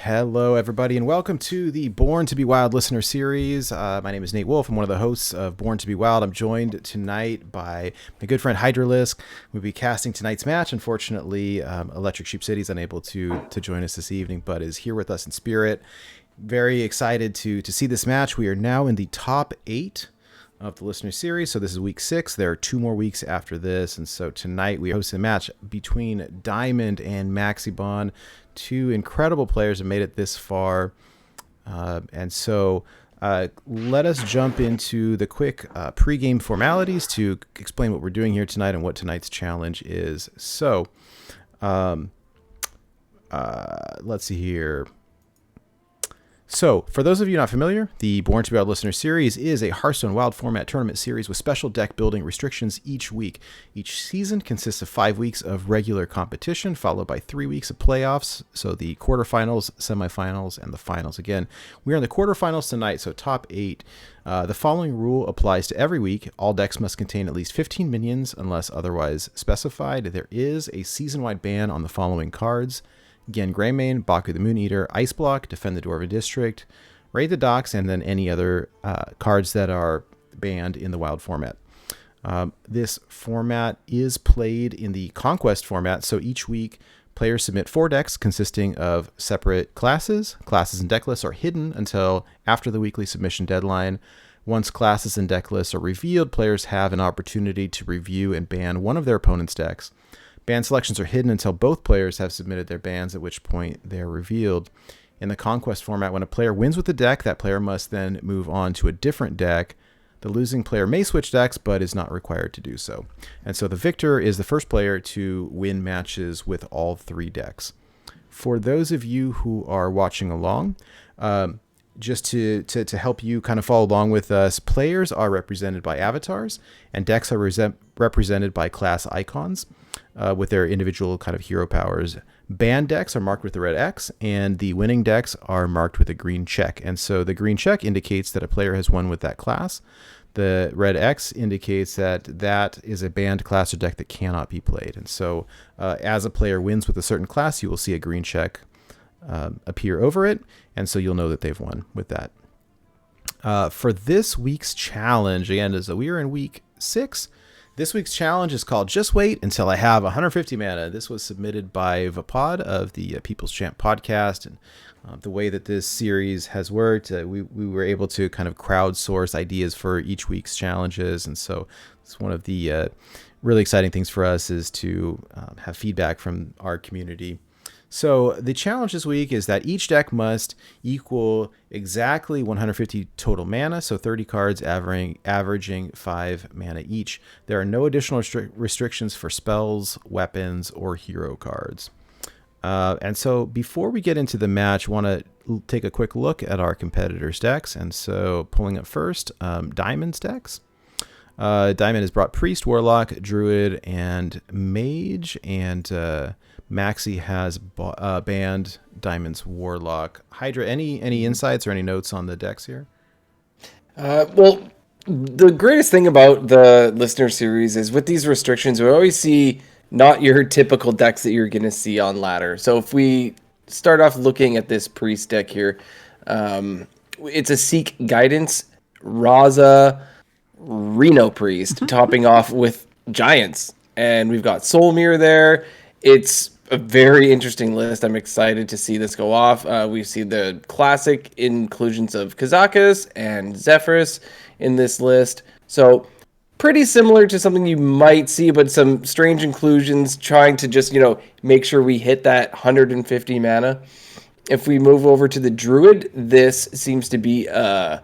Hello, everybody, and welcome to the Born to be Wild listener series. My name is Nate Wolf. I'm one of the hosts of Born to be Wild. I'm joined tonight by my good friend Hydralisk. We'll be casting tonight's match. Unfortunately, Electric Sheep City is unable to join us this evening, but is here with us in spirit. Very excited to see this match. We are now in the top 8 of the listener series. So this is week 6. There are 2 more weeks after this. And so tonight we host a match between Diamond and Maxiebon. 2 incredible players have made it this far. And so let us jump into the quick pregame formalities to explain what we're doing here tonight and what tonight's challenge is. So let's see here. So, for those of you not familiar, the Born to be Wild Listener Series is a Hearthstone Wild format tournament series with special deck building restrictions each week. Each season consists of 5 weeks of regular competition, followed by 3 weeks of playoffs, so the quarterfinals, semifinals, and the finals. Again, we are in the quarterfinals tonight, so top 8. The following rule applies to every week. All decks must contain at least 15 minions unless otherwise specified. There is a season-wide ban on the following cards: Again, Greymane, Baku the Moon Eater, Ice Block, Defend the Dwarven District, Raid the Docks, and then any other cards that are banned in the Wild format. This format is played in the Conquest format, so each week players submit 4 decks consisting of separate classes. Classes and deck lists are hidden until after the weekly submission deadline. Once classes and deck lists are revealed, players have an opportunity to review and ban one of their opponent's decks. Ban selections are hidden until both players have submitted their bans, at which point they're revealed. In the Conquest format, when a player wins with a deck, that player must then move on to a different deck. The losing player may switch decks, but is not required to do so. And so the victor is the first player to win matches with all 3 decks. For those of you who are watching along, just to help you kind of follow along with us, players are represented by avatars, and decks are represented by class icons. With their individual kind of hero powers. Banned decks are marked with the red X, and the winning decks are marked with a green check. And so the green check indicates that a player has won with that class. The red X indicates that that is a banned class or deck that cannot be played. And so as a player wins with a certain class, you will see a green check appear over it, and so you'll know that they've won with that. For this week's challenge, again, as we are in week 6, this week's challenge is called Just Wait Until I Have 150 Mana. This was submitted by Vapod of the People's Champ podcast. And the way that this series has worked, we were able to kind of crowdsource ideas for each week's challenges. And so it's one of the really exciting things for us is to have feedback from our community. So the challenge this week is that each deck must equal exactly 150 total mana, so 30 cards averaging 5 mana each. There are no additional restrictions for spells, weapons, or hero cards. And so before we get into the match, I want to take a quick look at our competitors' decks. And so pulling up first, Diamond's decks. Diamond has brought Priest, Warlock, Druid, and Mage, and Maxie has banned Diamond's Warlock. Hydra, any insights or any notes on the decks here? Well, the greatest thing about the listener series is with these restrictions, we always see not your typical decks that you're going to see on ladder. So if we start off looking at this Priest deck here, it's a Seek Guidance, Raza, Reno Priest, topping off with Giants. And we've got Soul Mirror there. It's a very interesting list. I'm excited to see this go off. We see the classic inclusions of Kazakus and Zephyrus in this list. So pretty similar to something you might see, but some strange inclusions trying to just, make sure we hit that 150 mana. If we move over to the Druid, this seems to be a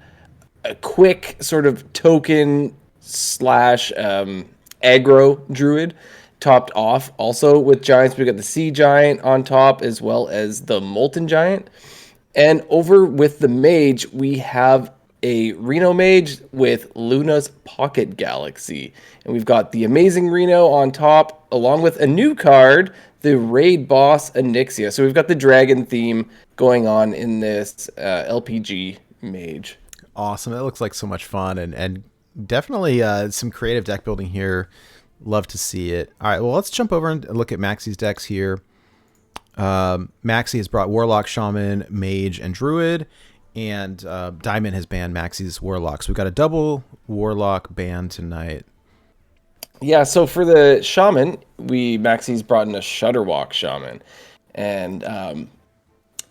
quick sort of token / aggro Druid. Topped off also with Giants. We got the Sea Giant on top as well as the Molten Giant. And over with the Mage, we have a Reno Mage with Luna's Pocket Galaxy. And we've got the Amazing Reno on top, along with a new card, the Raid Boss Onyxia. So we've got the dragon theme going on in this LPG Mage. Awesome. That looks like so much fun, and definitely some creative deck building here. Love to see it. All right, well, let's jump over and look at Maxie's decks here. Maxie has brought Warlock, Shaman, Mage, and Druid, and Diamond has banned Maxie's Warlock. So we've got a double Warlock ban tonight. Yeah, so for the Shaman, Maxie's brought in a Shudderwalk Shaman. And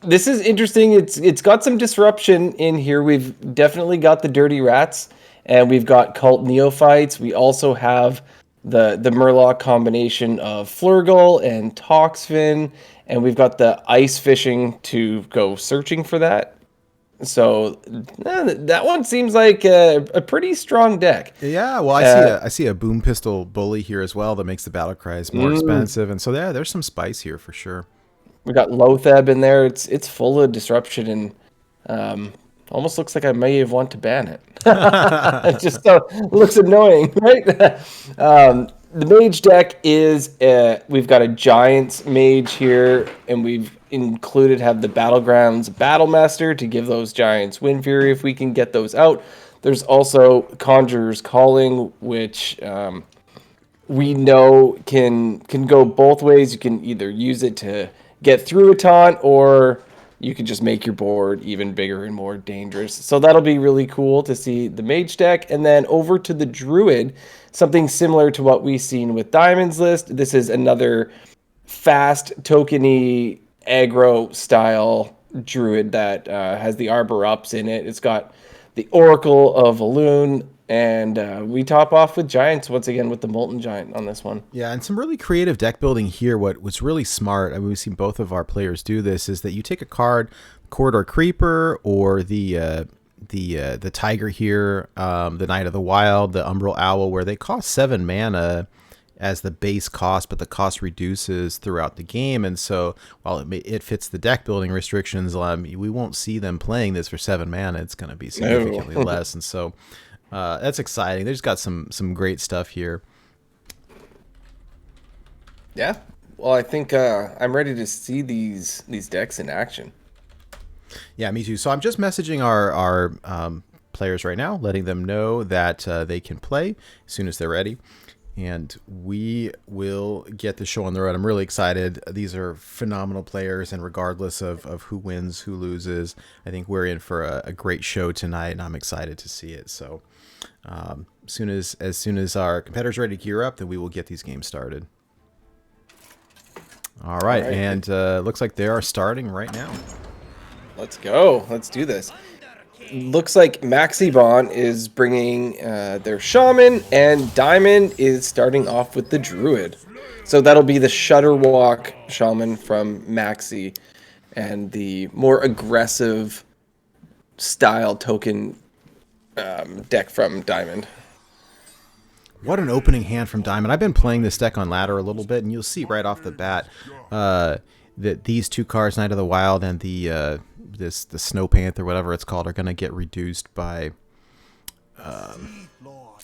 this is interesting. It's got some disruption in here. We've definitely got the Dirty Rats, and we've got Cult Neophytes. We also have the Murloc combination of Flurgle and Toxfin, and we've got the Ice Fishing to go searching for that. So that one seems like a pretty strong deck. Yeah, well, I see a Boom Pistol Bully here as well that makes the battle cries more expensive, and so there's some spice here for sure. We got Lotheb in there. It's full of disruption, and almost looks like I may have want to ban it. It just looks annoying, right? The Mage deck is we've got a Giants Mage here, and we've have the Battlegrounds Battlemaster to give those Giants Wind Fury if we can get those out. There's also Conjurer's Calling, which we know can go both ways. You can either use it to get through a taunt, or you can just make your board even bigger and more dangerous. So that'll be really cool to see the Mage deck. And then over to the Druid, something similar to what we've seen with Diamond's list. This is another fast, tokeny, aggro style Druid that has the Arbor Ups in it. It's got the Oracle of Elune, and we top off with Giants once again with the Molten Giant on this one. Yeah, and some really creative deck building here. What's really smart, I mean, we've seen both of our players do this, is that you take a card, Corridor Creeper, or the Tiger here, the Knight of the Wild, the Umbral Owl, where they cost 7 mana as the base cost, but the cost reduces throughout the game. And so while it fits the deck building restrictions, we won't see them playing this for 7 mana. It's going to be significantly less. And so that's exciting. They just got some great stuff here. Yeah. Well, I think I'm ready to see these decks in action. Yeah, me too. So I'm just messaging our players right now, letting them know that they can play as soon as they're ready. And we will get the show on the road. I'm really excited. These are phenomenal players, and regardless of who wins, who loses, I think we're in for a great show tonight, and I'm excited to see it. So as soon as our competitors are ready to gear up, then we will get these games started. All right. And looks like they are starting right now. Let's go. Let's do this. Looks like Maxiebon is bringing their Shaman, and Diamond is starting off with the Druid. So that'll be the Shudderwalk Shaman from Maxi, and the more aggressive style token deck from Diamond. What an opening hand from Diamond. I've been playing this deck on ladder a little bit, and you'll see right off the bat that these two cards, Knight of the Wild and the Snow Panther, whatever it's called, are going to get reduced by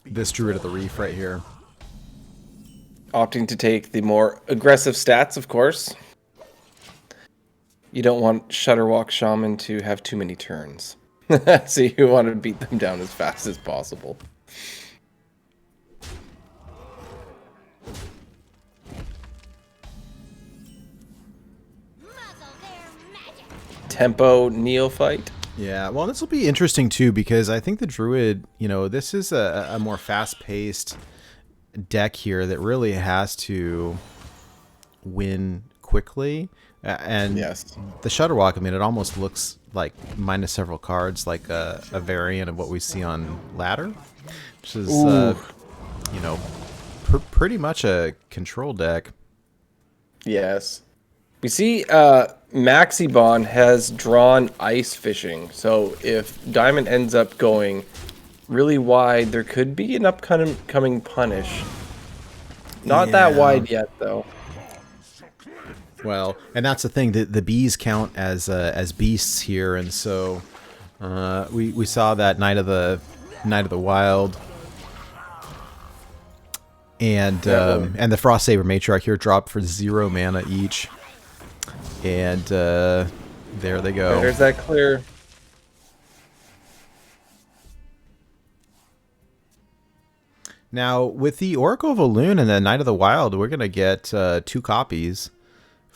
this Druid of the Reef right here. Opting to take the more aggressive stats, of course. You don't want Shudderwalk Shaman to have too many turns. So you want to beat them down as fast as possible. Tempo Neophyte. Yeah, well, this will be interesting too, because I think the Druid, this is a more fast-paced deck here that really has to win quickly. And yes, the Shudderwalk, I mean, it almost looks like minus several cards, like a variant of what we see on ladder, which is, pretty much a control deck. Yes. We see Maxiebon has drawn Ice Fishing, so if Diamond ends up going really wide, there could be an upcoming punish. Not that wide yet, though. Well, and that's the thing, the bees count as beasts here, and so we saw that Knight of the Wild and the Frost Saber Matriarch here drop for 0 mana each. And there they go. There's that clear. Now, with the Oracle of Elune and the Knight of the Wild, we're going to get 2 copies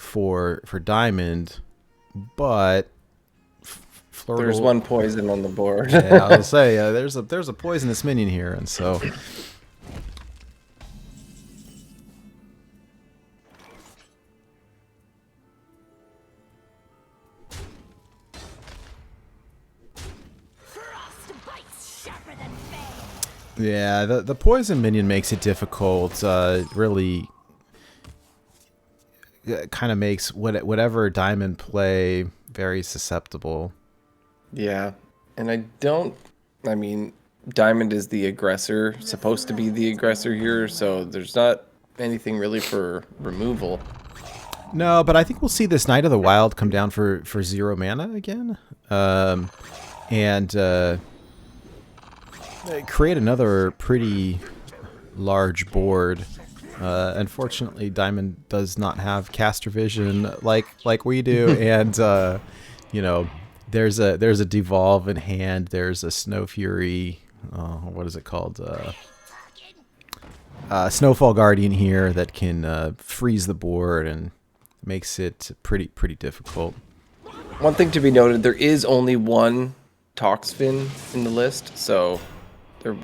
for Diamond, but Flurgle, There's one poison on the board. yeah, I'll say there's a poisonous minion here, and so. Yeah, the poison minion makes it difficult. Really, kind of makes whatever Diamond play very susceptible. Yeah, and I mean, Diamond is the aggressor, supposed to be the aggressor here, so there's not anything really for removal. No, but I think we'll see this Knight of the Wild come down for 0 mana again, and create another pretty large board. Unfortunately, Diamond does not have caster vision like we do, and you know, there's a devolve in hand. There's a Snow Fury. What is it called? Snowfall Guardian here that can freeze the board and makes it pretty difficult. One thing to be noted: there is only one Toxfin in the list, so there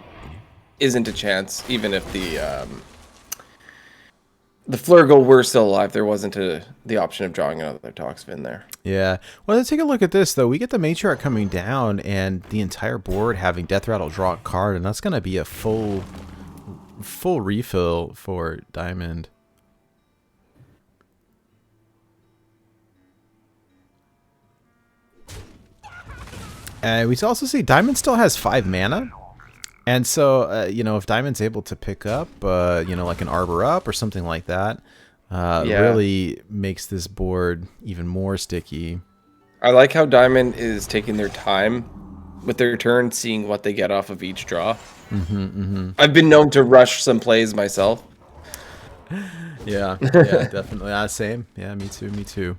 isn't a chance, even if the Flurgle were still alive, there wasn't the option of drawing another Toxfin there. Yeah. Well, let's take a look at this, though. We get the matriarch coming down and the entire board having Death Rattle draw a card, and that's going to be a full refill for Diamond. And we also see Diamond still has 5 mana. And so, you know, if Diamond's able to pick up, you know, like an Arbor Up or something like that, really makes this board even more sticky. I like how Diamond is taking their time with their turn, seeing what they get off of each draw. I've been known to rush some plays myself. Yeah, definitely. Same. Yeah, me too.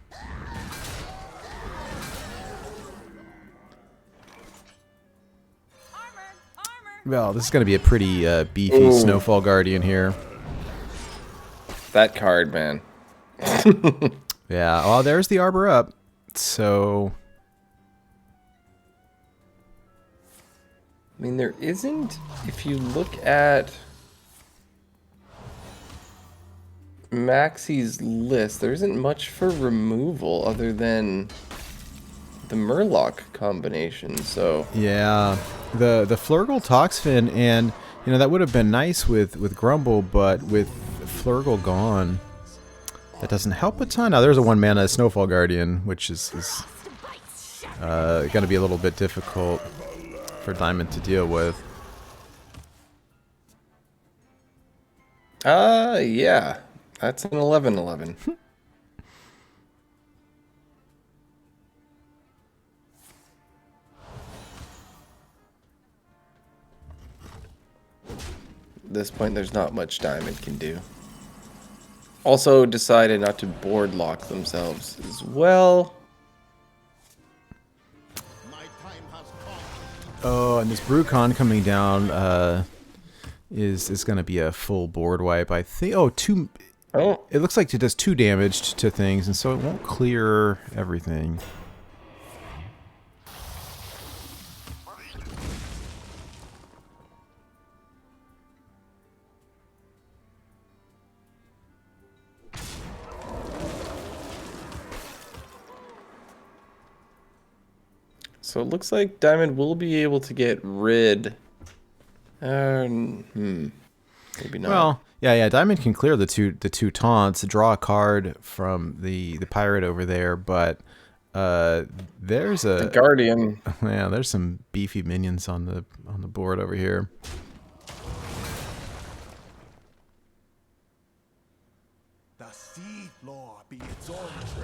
Well, this is going to be a pretty beefy Snowfall Guardian here. That card, man. Yeah, well, there's the Arbor Up. So, I mean, there isn't, if you look at Maxie's list, there isn't much for removal other than the Murloc combination, so... Yeah, the Flurgle Toxfin, and, you know, that would have been nice with Grumble, but with Flurgle gone, that doesn't help a ton. Now, there's a 1 mana Snowfall Guardian, which is going to be a little bit difficult for Diamond to deal with. Yeah. That's an 11/11. At this point, there's not much Diamond can do. Also decided not to board lock themselves as well. Oh, and this Brucon coming down is going to be a full board wipe, I think. Oh, 2... Oh. It looks like it does 2 damage to things, and so it won't clear everything. So it looks like Diamond will be able to get rid. Maybe not. Well, yeah. Diamond can clear the two taunts, draw a card from the pirate over there, but there's a the Guardian. Yeah, there's some beefy minions on the board over here.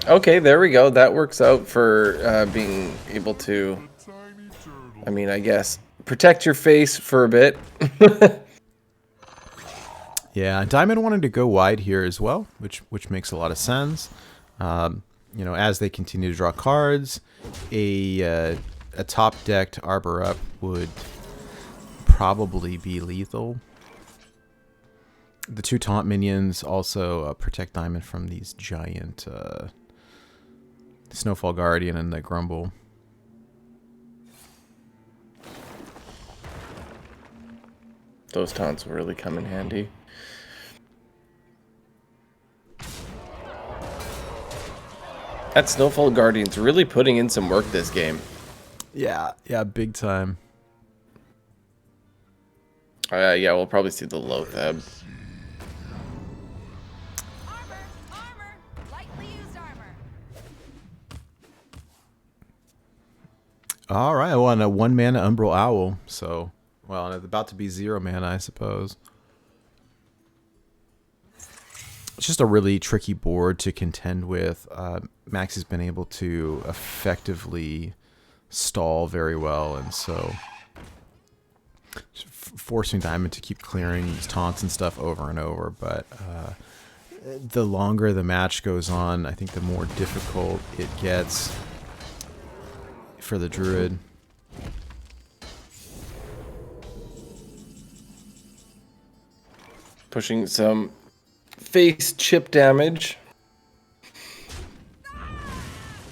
Okay, there we go. That works out for being able to, I mean, I guess, protect your face for a bit. Yeah, Diamond wanted to go wide here as well, which makes a lot of sense. You know, as they continue to draw cards, a top decked Arbor Up would probably be lethal. The 2 taunt minions also protect Diamond from these giant Snowfall Guardian and the Grumble. Those taunts will really come in handy. That Snowfall Guardian's really putting in some work this game. Yeah, big time. Yeah, we'll probably see the Loatheb. Armor! Lightly used armor. All right, well, and a 1 mana Umbral Owl. So, well, and it's about to be 0 mana, I suppose. It's just a really tricky board to contend with. Max has been able to effectively stall very well, and so forcing Diamond to keep clearing these taunts and stuff over and over. But the longer the match goes on, I think the more difficult it gets for the Druid. Pushing some face chip damage.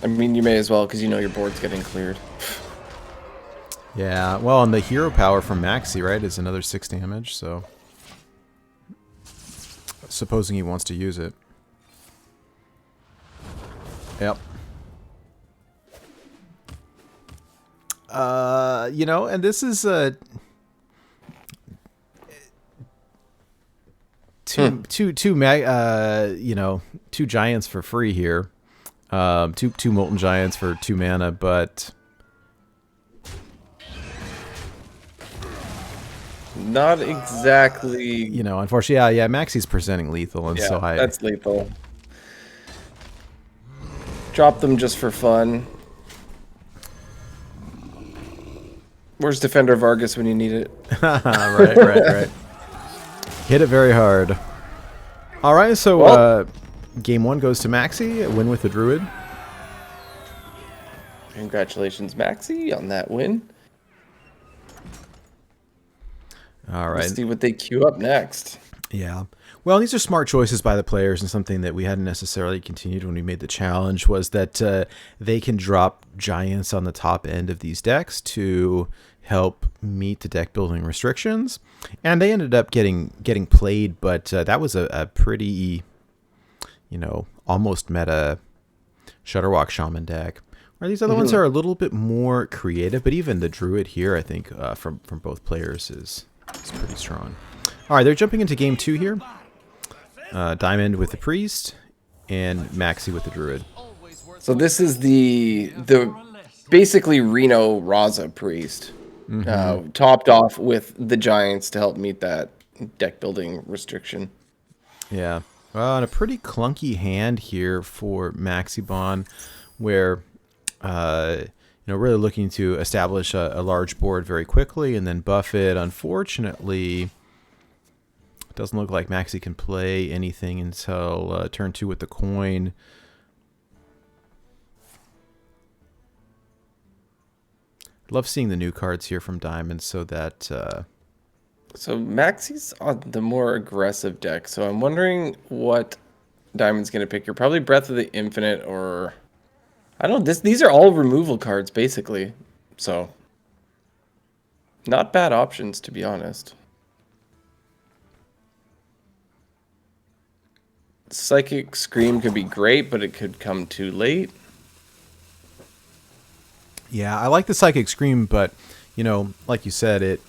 I mean, you may as well, because you know your board's getting cleared. Yeah, well, and the hero power from Maxi, right, is another 6 damage, so supposing he wants to use it. Yep. You know, and this is two giants for free here. Two Molten Giants for 2 mana, but not exactly. You know, unfortunately, yeah, Maxi's presenting lethal, and Yeah, so that's lethal. Drop them just for fun. Where's Defender Vargas when you need it? right. Hit it very hard. All right, so Well, game 1 goes to Maxi, a win with the Druid. congratulations, Maxi, on that win. All right. Let's see what they queue up next. Yeah. Well, these are smart choices by the players, and something that we hadn't necessarily continued when we made the challenge was that they can drop giants on the top end of these decks to help meet the deck building restrictions. And they ended up getting played, but that was a pretty, you know, almost meta Shutterwalk Shaman deck. Where these other ones are a little bit more creative, but even the Druid here, I think, from both players is pretty strong. All right, they're jumping into game 2 here. Diamond with the Priest and Maxi with the Druid. So this is the basically Reno Raza Priest, topped off with the Giants to help meet that deck building restriction. Yeah. Well, and a pretty clunky hand here for Maxiebon, where really looking to establish a large board very quickly and then buff it. Unfortunately, it doesn't look like Maxi can play anything until turn 2 with the coin. Love seeing the new cards here from Diamond, so that So Maxi's on the more aggressive deck, so I'm wondering what Diamond's going to pick here. Probably Breath of the Infinite, or I don't know. These are all removal cards, basically. So not bad options, to be honest. Psychic Scream could be great, but it could come too late. yeah, I like the Psychic Scream, but like you said,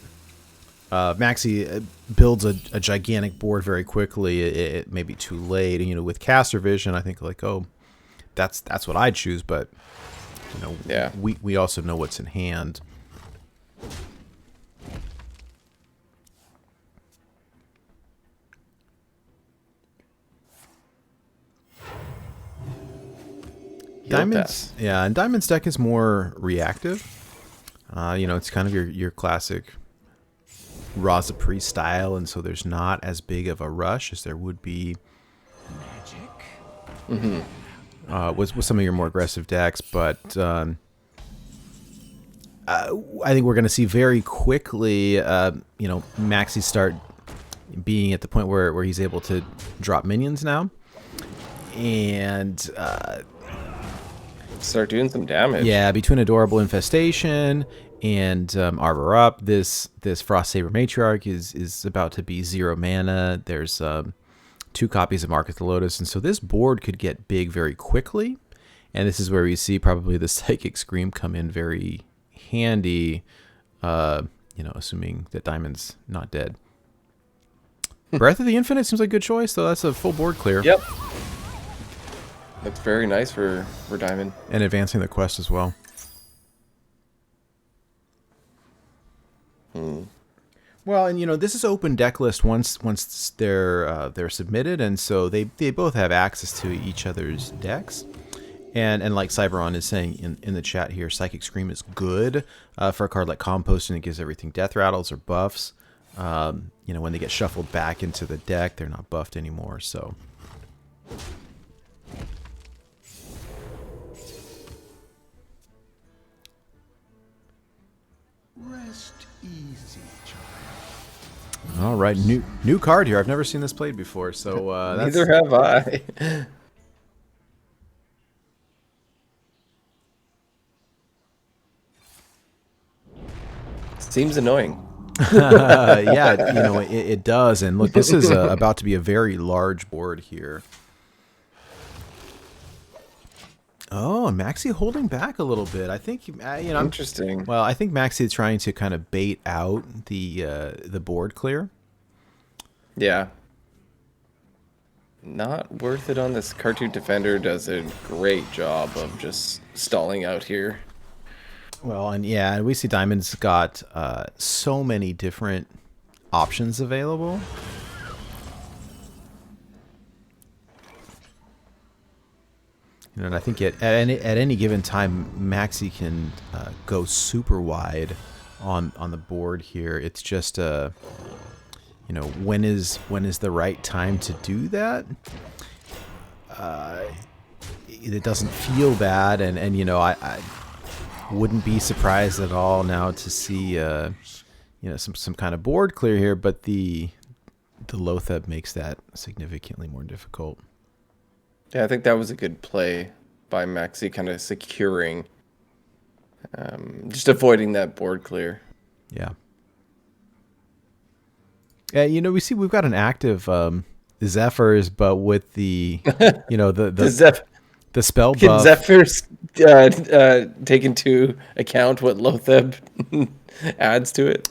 Maxi builds a gigantic board very quickly. It may be too late. And, with Caster Vision, I think that's what I'd choose. But Yeah. we also know what's in hand. Diamond's deck is more reactive. It's kind of your classic Raza Priest style, and so there's not as big of a rush as there would be with some of your more aggressive decks. But I think we're going to see very quickly, Maxi start being at the point where he's able to drop minions now. And start doing some damage. yeah, between Adorable Infestation and Arbor Up, this Frost Saber Matriarch is about to be 0 mana. There's 2 copies of Mark of the Lotus, and so this board could get big very quickly. And this is where we see probably the Psychic Scream come in very handy, assuming that Diamond's not dead. Breath of the Infinite seems like a good choice, though. That's a full board clear. Yep. That's very nice for Diamond. And advancing the quest as well. Well, and this is open deck list once they're submitted, and so they both have access to each other's decks. And like Cyberon is saying in the chat here, Psychic Scream is good for a card like Compost, and it gives everything death rattles or buffs. When they get shuffled back into the deck, they're not buffed anymore. So. Rest easy, child. All right, new card here. I've never seen this played before, so that's... Neither have I. Seems annoying. Yeah, it does. And look, this is about to be a very large board here. Oh, and Maxi holding back a little bit. I think Interesting. Well, I think Maxi is trying to kind of bait out the board clear. Yeah. Not worth it on this. Cartoon Defender does a great job of just stalling out here. Well, and yeah, we see Diamond's got so many different options available. And I think at any given time, Maxi can go super wide on the board here. It's just when is the right time to do that? It doesn't feel bad, and I wouldn't be surprised at all now to see some kind of board clear here, but the Lotheb makes that significantly more difficult. Yeah, I think that was a good play by Maxi, kind of securing, just avoiding that board clear. Yeah. Yeah, we've got an active Zephyrs, but with the the spell Can buff. Zephyrs take into account what Lotheb adds to it?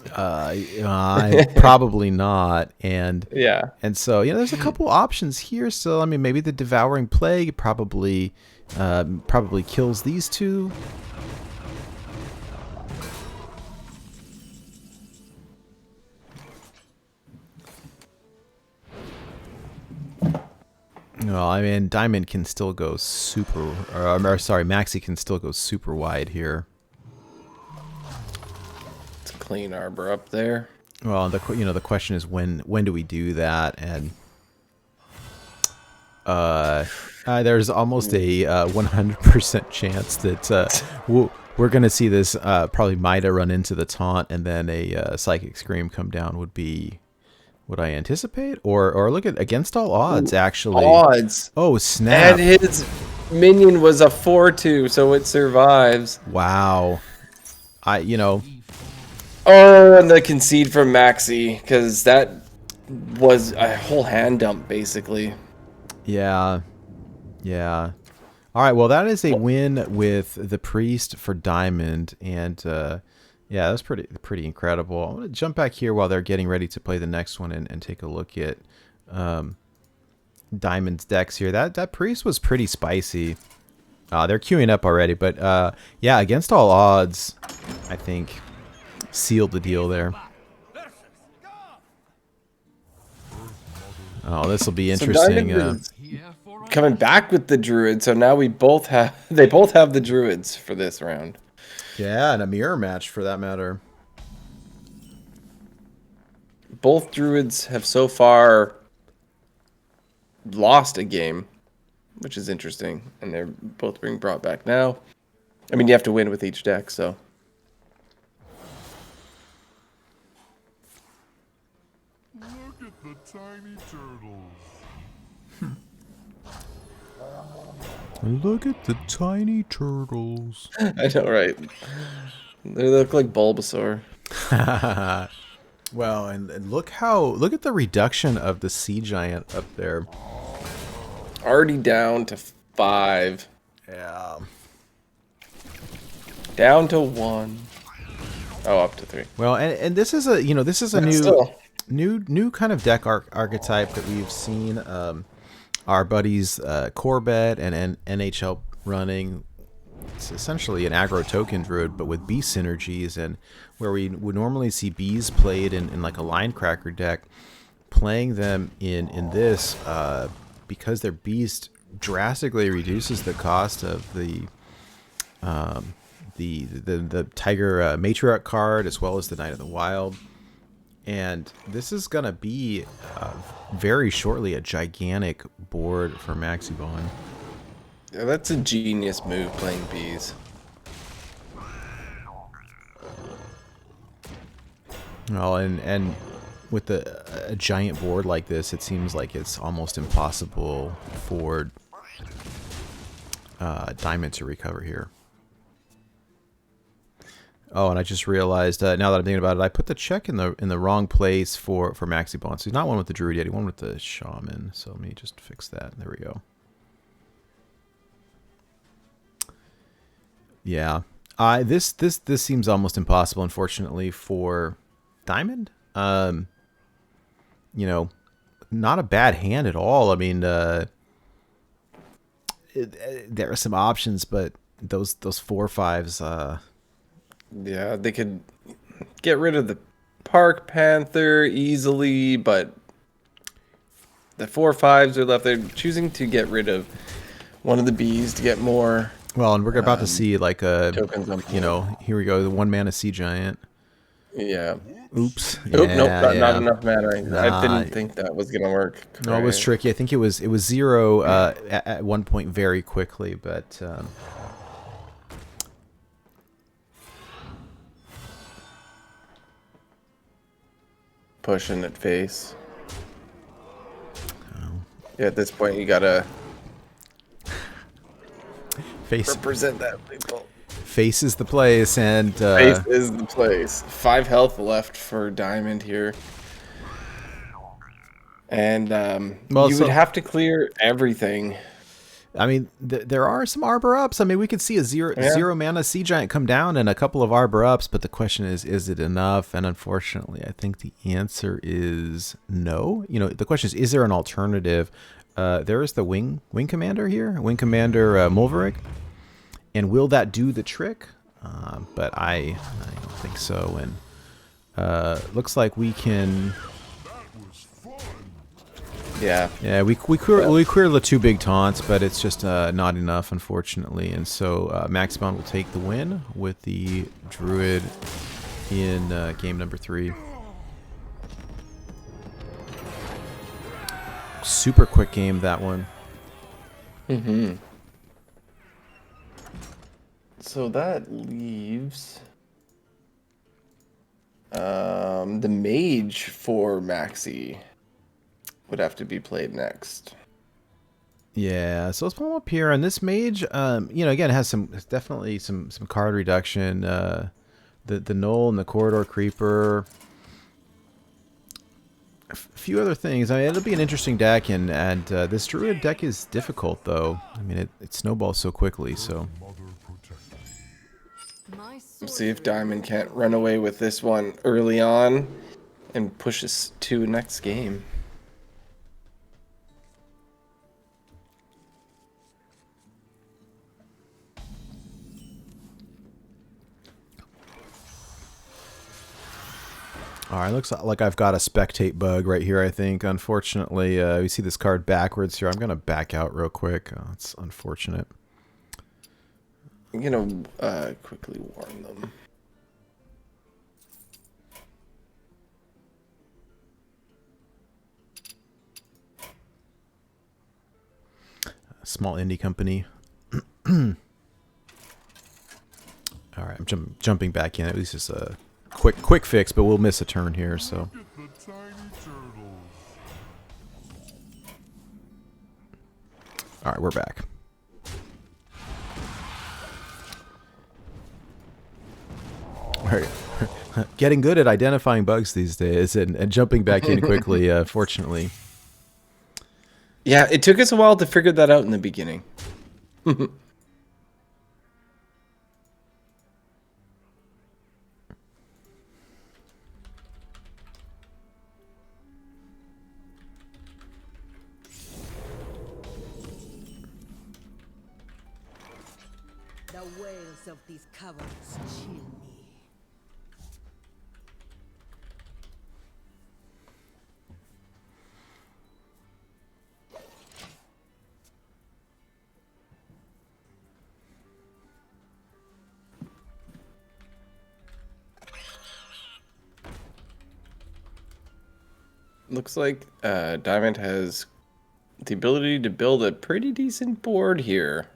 Probably not. And Yeah. and so there's a couple options here. So I mean, maybe the Devouring Plague probably kills these two. Well, I mean, Diamond can still go Maxi can still go super wide here. Let's clean Arbor up there. Well, the question is when do we do that? And there's almost a 100% chance that we're gonna see this probably Mida run into the taunt, and then a Psychic Scream come down would be what I anticipate, or look at Against All Odds. Actually, Odds. Oh snap! And his minion was a 4/2, so it survives. Wow. Oh, and the concede from Maxi, because that was a whole hand dump, basically. Yeah. All right. Well, that is a win with the Priest for Diamond, and yeah, that's pretty incredible. I'm gonna jump back here while they're getting ready to play the next one and take a look at Diamond's decks here. That Priest was pretty spicy. They're queuing up already, but yeah, Against All Odds, I think, sealed the deal there. Oh, this will be interesting. So coming back with the Druid, so now they both have the Druids for this round. Yeah, and a mirror match for that matter. Both Druids have so far lost a game, which is interesting, and they're both being brought back now. I mean, you have to win with each deck, so. Look at the tiny turtles. Look at the tiny turtles. I know, right? They look like Bulbasaur. Well, and look at the reduction of the sea giant up there. Already down to 5. Yeah. Down to 1. Oh, up to 3. Well, and this is a Still. new kind of deck archetype that we've seen our buddies Corbett and NHL running. It's essentially an aggro token druid, but with beast synergies, and where we would normally see bees played in like a line cracker deck, playing them in this because their beast drastically reduces the cost of the Tiger Matriarch card, as well as the Knight of the Wild. And this is going to be very shortly a gigantic board for Maxiebon. Yeah, that's a genius move, playing bees. Well, and with a giant board like this, it seems like it's almost impossible for Diamond to recover here. Oh, and I just realized now that I'm thinking about it, I put the check in the wrong place for Maxiebon. So he's not one with the Druid yet; he won with the Shaman. So let me just fix that. There we go. Yeah, this seems almost impossible, unfortunately, for Diamond. You know, not a bad hand at all. I mean, there are some options, but those 4/5s. Yeah, they could get rid of the Park Panther easily, but the 4/5s are left. They're choosing to get rid of one of the bees to get more. Well, and we're about to see like a tokens on you know, here we go, the 1-mana sea giant. Yeah. Oops. Nope, Yeah, nope, not yeah. enough mana. I Nah. didn't think that was gonna work. No, it was tricky. I think it was 0 at one point very quickly, but Pushing at face. Yeah, at this point you gotta face represent that people. is the place, and Face is the place. 5 health left for Diamond here. And Well, you so- would have to clear everything. I mean, there are some Arbor ups. I mean, we could see a zero mana sea giant come down and a couple of Arbor ups, but the question is it enough? And unfortunately, I think the answer is no. You know, the question is there an alternative? There is the Wing Commander here, Wing Commander Mulverig, and will that do the trick? But I don't think so. And looks like we can. Yeah. We clear the 2 big taunts, but it's just not enough, unfortunately. And so Maxiebon will take the win with the Druid in game number 3. Super quick game, that one. Mm-hmm. So that leaves the mage for Maxi would have to be played next. Yeah, so let's pull him up here. And this mage, you know, again, has definitely some card reduction. The Knoll and the Corridor Creeper. A few other things. I mean, it'll be an interesting deck, and this Druid deck is difficult, though. I mean, it snowballs so quickly, so. Let's see if Diamond can't run away with this one early on and push us to next game. All right, looks like I've got a spectate bug right here, I think. Unfortunately, we see this card backwards here. I'm going to back out real quick. Oh, it's unfortunate. I'm going to quickly warn them. Small indie company. All right, I'm jumping back in. At least it's a quick fix, but we'll miss a turn here, so. Look at the tiny turtles. All right, we're back. All right. Getting good at identifying bugs these days and jumping back in quickly, fortunately. Yeah, it took us a while to figure that out in the beginning. The wails of these caverns chill me. Looks like Diamond has the ability to build a pretty decent board here.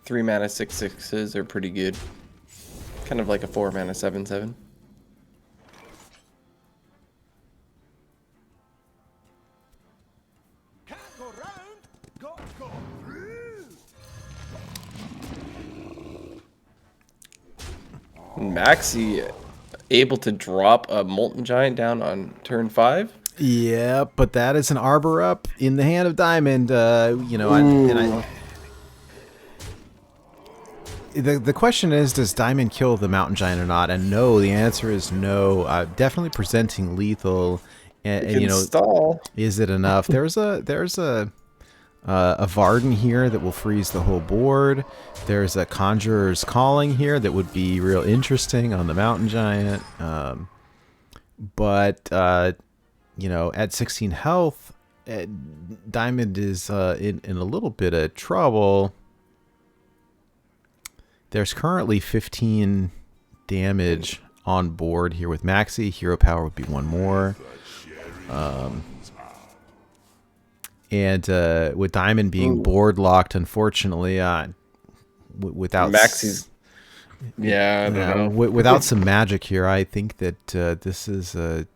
Three mana 6/6s are pretty good. Kind of like a 4 mana 7/7. Can't go round, got to go through. Maxi able to drop a Molten Giant down on turn 5. Yeah, but that is an Arbor up in the hand of Diamond. The question is, does Diamond kill the Mountain Giant or not? And no, the answer is no. Definitely presenting lethal. And Stall. is it enough? There's a Varden here that will freeze the whole board. There's a Conjurer's Calling here that would be real interesting on the Mountain Giant. But at 16 health, Diamond is in a little bit of trouble. There's currently 15 damage on board here with Maxi. Hero Power would be one more. And with Diamond being board locked, unfortunately, without Maxi's. Yeah, I don't know. Without some magic here, I think that this is a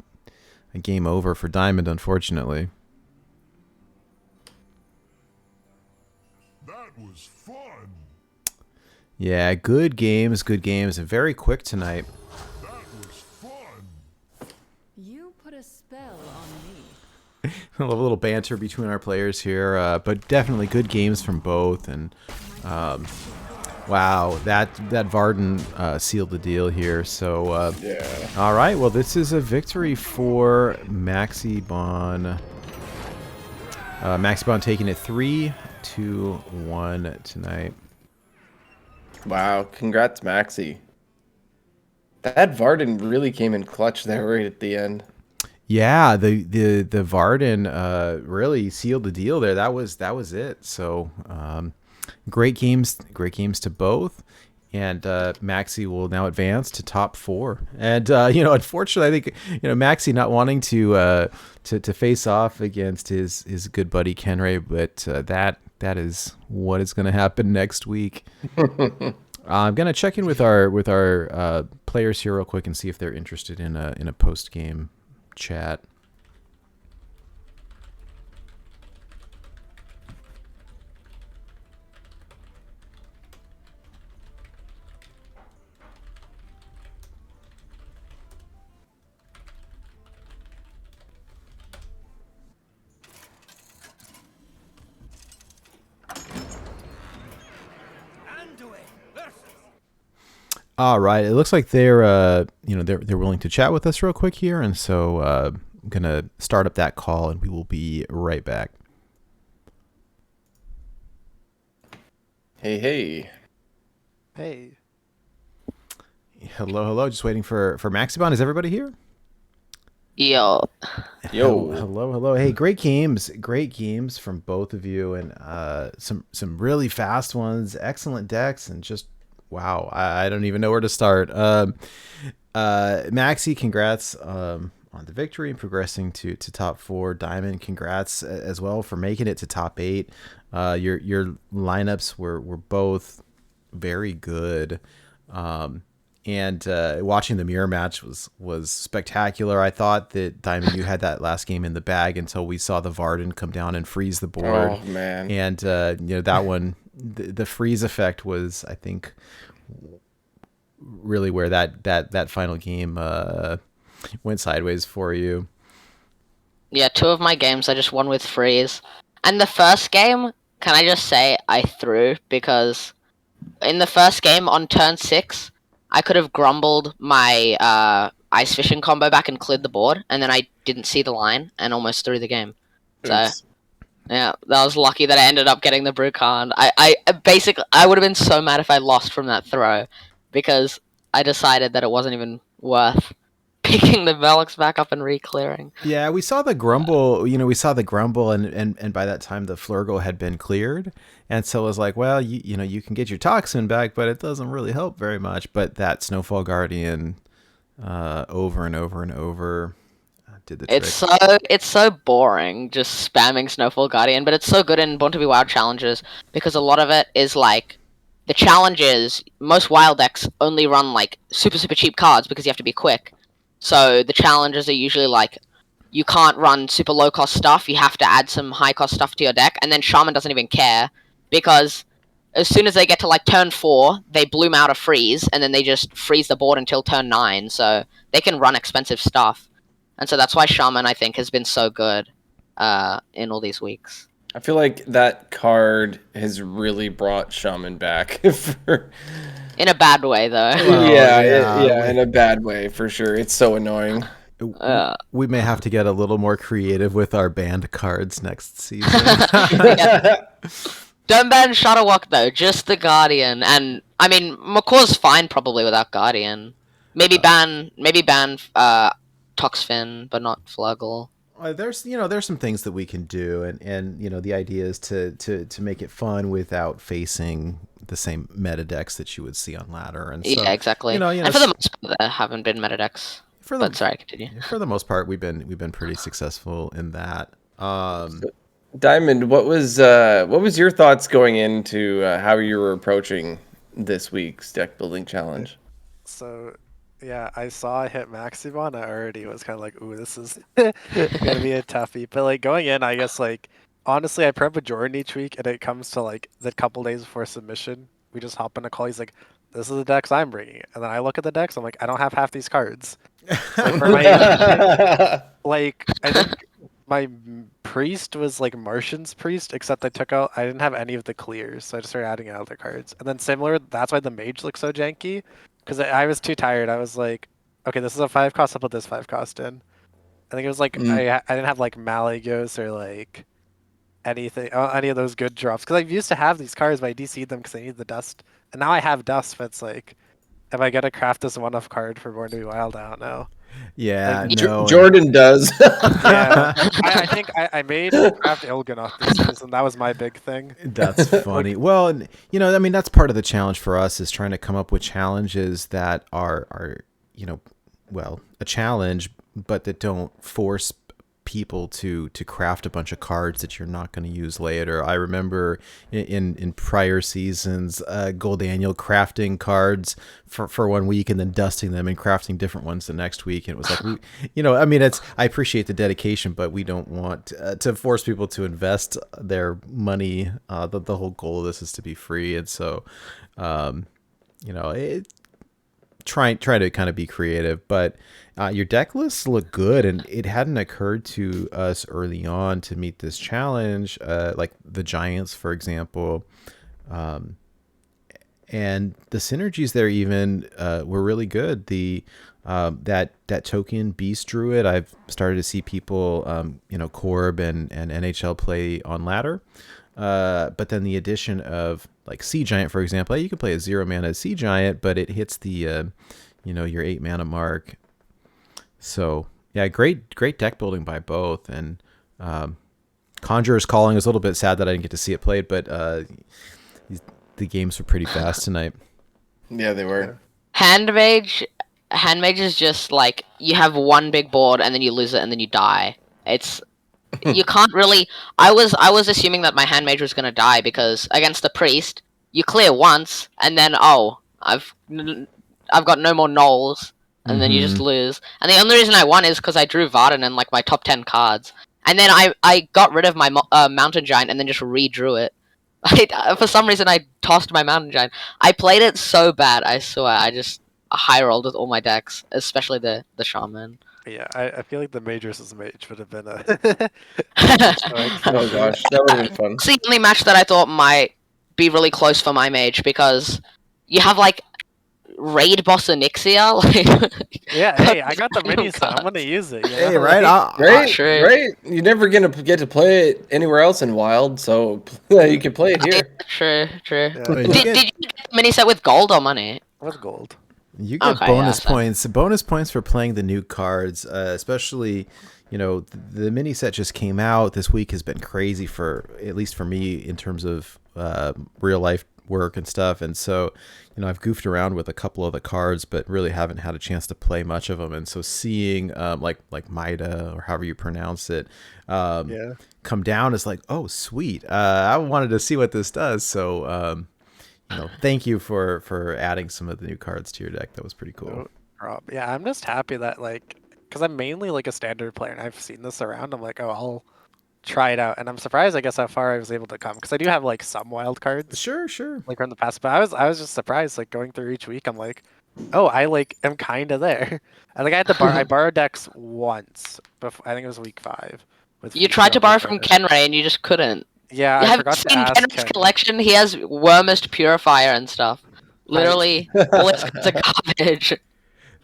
game over for Diamond, unfortunately. That was fun. Yeah, good games, and very quick tonight. That was fun. You put a spell on me. A little banter between our players here, but definitely good games from both. And wow, that Varden sealed the deal here. So Yeah. all right, well, this is a victory for Maxiebon. Maxiebon taking it 3-1 tonight. Wow, congrats, Maxi. That Varden really came in clutch there right at the end. Yeah, the Varden really sealed the deal there. That was it. So great games to both. And Maxi will now advance to top 4. And unfortunately, I think Maxi not wanting to face off against his good buddy Kenray, but that is what is going to happen next week. I'm going to check in with our players here real quick and see if they're interested in a post game chat. All right, it looks like they're willing to chat with us real quick here, and so I'm gonna start up that call, and we will be right back. Hey. Hey. Hello. Just waiting for Maxiebon. Is everybody here? Yo. Yo. Hello. Hey, great games from both of you, and some really fast ones, excellent decks, and just wow, I don't even know where to start. Maxi, congrats on the victory and progressing to top 4. Diamond, congrats as well for making it to top 8. Your lineups were both very good. And watching the mirror match was spectacular. I thought that, Diamond, you had that last game in the bag until we saw the Varden come down and freeze the board. Oh, man. And that one, the freeze effect was, I think, really where that final game went sideways for you. Yeah, 2 of my games I just won with freeze. And the first game, can I just say I threw, because in the first game on turn 6, I could have grumbled my ice fishing combo back and cleared the board, and then I didn't see the line and almost threw the game. So Oops. yeah, that was lucky that I ended up getting the brew card. I basically, I would have been so mad if I lost from that throw, because I decided that it wasn't even worth picking the Velox back up and re-clearing. Yeah, we saw the grumble. And by that time the Flurgle had been cleared, and so it was like, well, you can get your Toxin back, but it doesn't really help very much. But that Snowfall Guardian, over and over and over, did the trick. It's so boring just spamming Snowfall Guardian, but it's so good in Born to be Wild challenges, because a lot of it is like, the challenges, most wild decks only run like super cheap cards because you have to be quick. So the challenges are usually like, you can't run super low cost stuff, you have to add some high cost stuff to your deck, and then Shaman doesn't even care, because as soon as they get to like turn 4, they bloom out a freeze, and then they just freeze the board until turn 9, so they can run expensive stuff. And so that's why Shaman, I think, has been so good in all these weeks. I feel like that card has really brought Shaman back. In a bad way, though. In a bad way, for sure. It's so annoying. We may have to get a little more creative with our banned cards next season. Don't ban Shutterwalk, though. Just the Guardian. And, I mean, McCaw's fine probably without Guardian. Maybe ban Toxfin, but not Fluggle. There's some things that we can do, and the idea is to make it fun without facing the same meta decks that you would see on ladder. And so, yeah, exactly. And for the most part, there haven't been meta decks. Sorry, continue. For the most part, we've been pretty successful in that. Diamond, what was your thoughts going into how you were approaching this week's deck building challenge? So, yeah, I saw I hit Maxiebon. I already was kind of like, ooh, this is gonna be a toughie. But like going in, I guess like honestly, I prep with Jordan each week, and it comes to like the couple days before submission, we just hop in a call. He's like, "This is the decks I'm bringing," and then I look at the decks. I'm like, I don't have half these cards. So for my like, I think my priest was like Martian's priest, except I didn't have any of the clears, so I just started adding other cards. And then similar, that's why the mage looks so janky. Because I was too tired. I was like, okay, this is a 5 cost. I'll put this 5 cost in. I think it was like I didn't have like Malagos or like anything, any of those good drops. Because I used to have these cards, but I DC'd them because I need the dust. And now I have dust, but it's like, am I gonna craft this one-off card for Born to be Wild? I don't know. Yeah, like, no. Jordan does. Yeah, I think I made craft Ilganoth this season. That was my big thing. That's funny. Well, and, I mean, that's part of the challenge for us, is trying to come up with challenges that are a challenge, but that don't force people to craft a bunch of cards that you're not going to use later. I remember in prior seasons, Goldaniel crafting cards for 1 week and then dusting them and crafting different ones the next week. And it was like, I mean, I appreciate the dedication, but we don't want to force people to invest their money. The whole goal of this is to be free. And so, try to kind of be creative, but your deck lists look good, and it hadn't occurred to us early on to meet this challenge, like the Giants, for example, and the synergies there even were really good. The that token Beast Druid, I've started to see people, Corb and NHL play on ladder. But then the addition of like Sea Giant, for example, you can play a 0 mana Sea Giant, but it hits the, your 8 mana mark. So yeah, great deck building by both. And Conjurer's Calling is a little bit sad that I didn't get to see it played, but the games were pretty fast tonight. Yeah, they were. Handmage hand mage is just like you have one big board and then you lose it and then you die. It's you can't really. I was assuming that my hand mage was gonna die because against the priest you clear once and then I've got no more knolls and then you just lose. And the only reason I won is because I drew Varden in like my top 10 cards, and then I got rid of my mountain giant and then just redrew it. For some reason I tossed my mountain giant. I played it so bad. I swear. I just high rolled with all my decks, especially the shaman. Yeah, I feel like the mage versus mage would have been a. Oh gosh, that would have been fun. It's the only match that I thought might be really close for my mage because you have like raid boss Onyxia. Like, Yeah, hey, I got the mini set. I'm gonna use it. You know? Hey, right? Right, True. right. You're never gonna get to play it anywhere else in Wild, so you can play it here. True. Yeah. You Did get, you get the mini set with gold or money? With gold. you get Okay, bonus yeah, so- points. Bonus points for playing the new cards, especially. You know, the mini set just came out. This week has been crazy for, at least for me, in terms of real life work and stuff. And so, you know, I've goofed around with a couple of the cards, but really haven't had a chance to play much of them. And so seeing like Maida, or however you pronounce it, come down is like, oh, sweet. I wanted to see what this does. So, you know, thank you for adding some of the new cards to your deck. That was pretty cool. No problem. Yeah, I'm just happy that like, because I'm mainly like a standard player, and I've seen this around. I'm like, oh, I'll try it out, and I'm surprised, I guess, how far I was able to come, because I do have like some wild cards, Sure. like from the past. But I was just surprised, like going through each week. I'm like, oh, I like am kind of there. And like I had to I borrowed decks once. Before, I think it was week 5. You tried to borrow from Kenray and you just couldn't. Yeah, You I haven't forgot to seen ask Kenray's Ken. collection? He has Wormist Purifier and stuff. Literally, all his cards are garbage.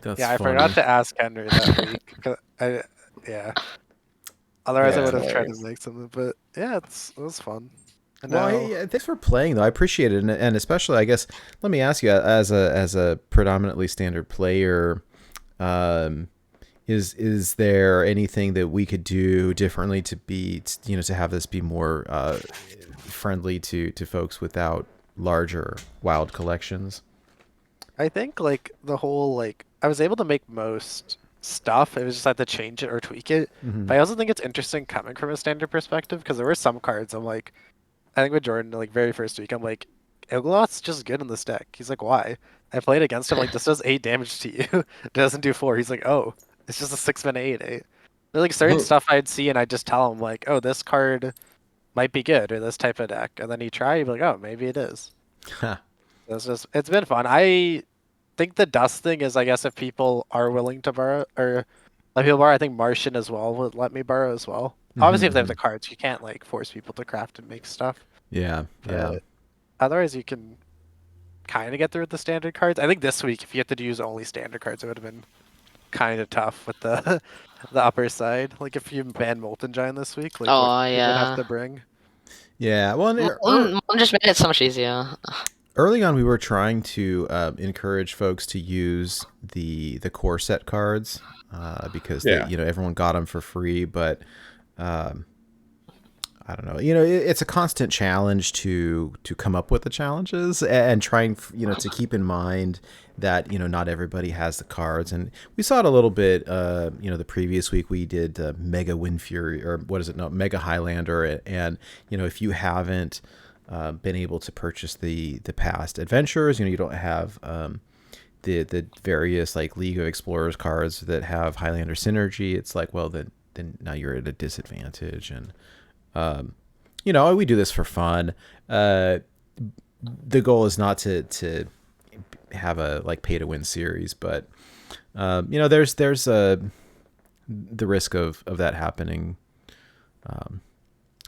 That's Yeah, I funny. forgot to ask Henry that week. Yeah. Otherwise, I Yeah, would have tried to hilarious. make something. But yeah, it was fun. And Well, now- hey, thanks for playing though. I appreciate it, and especially, I guess, let me ask you, as a predominantly standard player, is there anything that we could do differently to be, you know, to have this be more friendly to folks without larger wild collections? I think like the whole like I was able to make most stuff. It was just I had to change it or tweak it. Mhm. But I also think it's interesting coming from a standard perspective, because there were some cards I'm like, I think with Jordan, like very first week, I'm like, Ilgolot's just good in this deck. He's like, why? I played against him, like, this does 8 damage to you. It doesn't do 4. He's like, oh, it's just a 6-mana 8/8. There's like certain stuff I'd see and I'd just tell him like, oh, this card might be good, or this type of deck. And then he'd try, he'd be like, oh, maybe it is. It's been fun. I think the dust thing is, I guess, if people are willing to borrow or let people borrow, I think Martian as well would let me borrow as well. Obviously, if they have the cards, you can't like force people to craft and make stuff. Yeah. But otherwise, you can kind of get through with the standard cards. I think this week, if you had to use only standard cards, it would have been kind of tough with the the upper side. Like if you ban Molten Giant this week, like Oh, what you would yeah. have to bring. Yeah. Well, and Mom just made it so much easier. early on, we were trying to encourage folks to use the core set cards because Yeah. they, you know, everyone got them for free, but I don't know. You know, it's a constant challenge to come up with the challenges and trying, you know, to keep in mind that, you know, not everybody has the cards. And we saw it a little bit, you know, the previous week we did Mega Wind Fury, or what is it? No, Mega Highlander. And, you know, if you haven't been able to purchase the past adventures, you know, you don't have the various like League of Explorers cards that have Highlander synergy. It's like, well, then now you're at a disadvantage. And you know, we do this for fun. The goal is not to have a like pay to win series, but you know, there's the risk of that happening.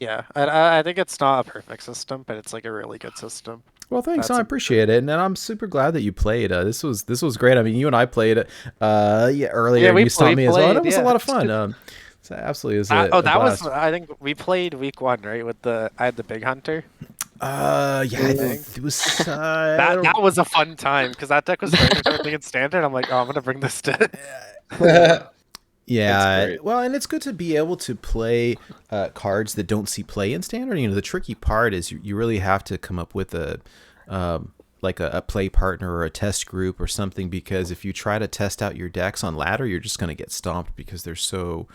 Yeah, I think it's not a perfect system, but it's like a really good system. Well, thanks. That's I appreciate it, and I'm super glad that you played. This was great. I mean, you and I played earlier. Yeah, and we you saw me as well. And it was a yeah. lot of fun. So absolutely, is that was I think we played week 1, right? With I had the big hunter. yeah, it was That was a fun time because that deck was starting everything in standard. I'm like, oh, I'm gonna bring this to. Yeah, That's great. well, and it's good to be able to play cards that don't see play in standard. You know, the tricky part is you really have to come up with a like a play partner or a test group or something, because if you try to test out your decks on ladder, you're just going to get stomped because they're so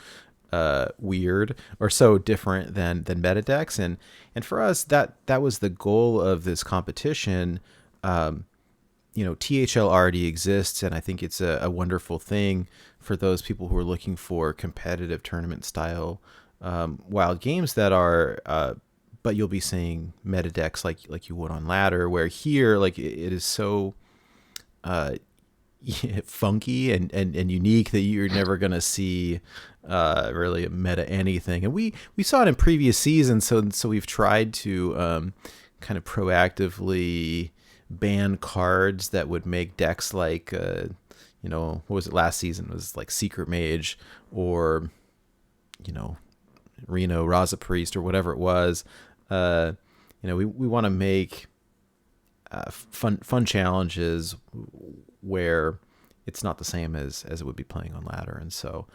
weird or so different than meta decks. And for us, that was the goal of this competition. THL already exists, and I think it's a wonderful thing for those people who are looking for competitive tournament style wild games that are but you'll be seeing meta decks like you would on ladder, where here like it is so funky and unique that you're never gonna see really a meta anything. And we saw it in previous seasons, so we've tried to kind of proactively ban cards that would make decks like what was it last season? It was like Secret Mage or Reno Raza Priest or whatever it was. We want to make fun challenges where it's not the same as it would be playing on ladder. And so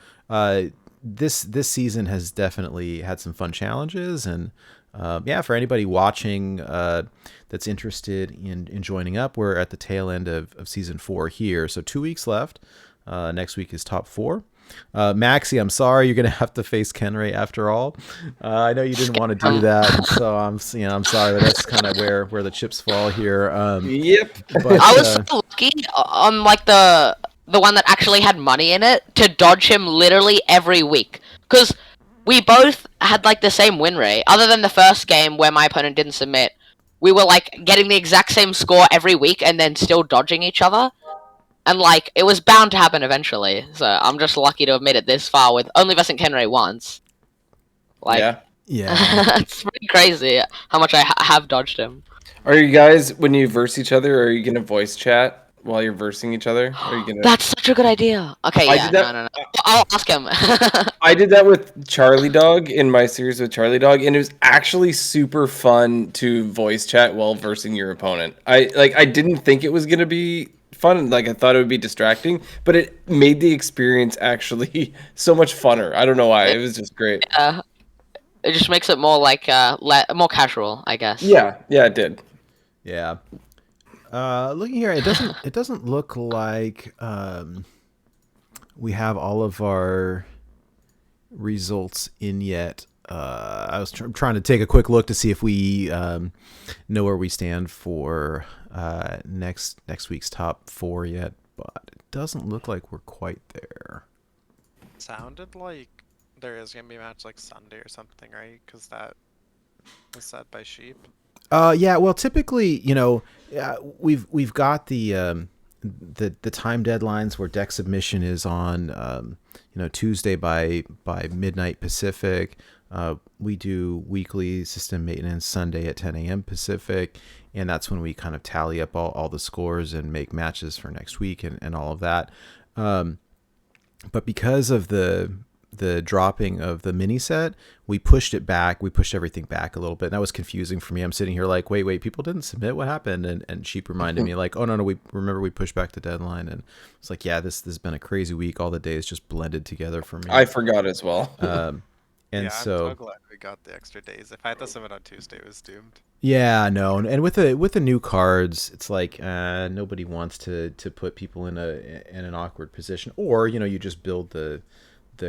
this season has definitely had some fun challenges, and for anybody watching that's interested in joining up, we're at the tail end of season 4 here. So 2 weeks left. Next week is top 4. Maxie, I'm sorry, you're gonna have to face Kenray after all. I know you didn't want to do that, so I'm sorry, but that's kind of where the chips fall here. Yep. But, I was so lucky on like the one that actually had money in it to dodge him literally every week, because we both had like the same win rate. Other than the first game where my opponent didn't submit, we were like getting the exact same score every week and then still dodging each other. And like it was bound to happen eventually. So I'm just lucky to have made it this far with only versing Kenray once. Like, yeah, it's pretty crazy how much I have dodged him. Are you guys, when you verse each other, are you gonna voice chat while you're versing each other? Are you gonna? That's such a good idea. Okay, I yeah, did that- no. I'll ask him. I did that with Charlie Dog in my series with Charlie Dog, and it was actually super fun to voice chat while versing your opponent. I didn't think it was gonna be fun, like I thought it would be distracting, but it made the experience actually so much funner. I don't know why. It was just great. It just makes it more like more casual, I guess. Yeah, it did. Yeah. Looking here, it doesn't look like we have all of our results in yet. I was trying to take a quick look to see if we know where we stand for next week's top 4 yet, but it doesn't look like we're quite there. Sounded like there is gonna be a match like Sunday or something, right? Because that was said by Sheep. Yeah. Well, typically, we've got the time deadlines where deck submission is on Tuesday by midnight Pacific. We do weekly system maintenance Sunday at 10 a.m. Pacific, and that's when we kind of tally up all the scores and make matches for next week and all of that. But because of the dropping of the mini set, we pushed it back. We pushed everything back a little bit. And that was confusing for me. I'm sitting here like, wait, people didn't submit. What happened? And Sheep reminded me like, oh no, we pushed back the deadline. And it's like, yeah, this has been a crazy week. All the days just blended together for me. I forgot as well. And yeah, so I'm so glad we got the extra days. If I had to submit on Tuesday, it was doomed. yeah, no, and with the new cards, it's like nobody wants to put people in an awkward position, or you just build the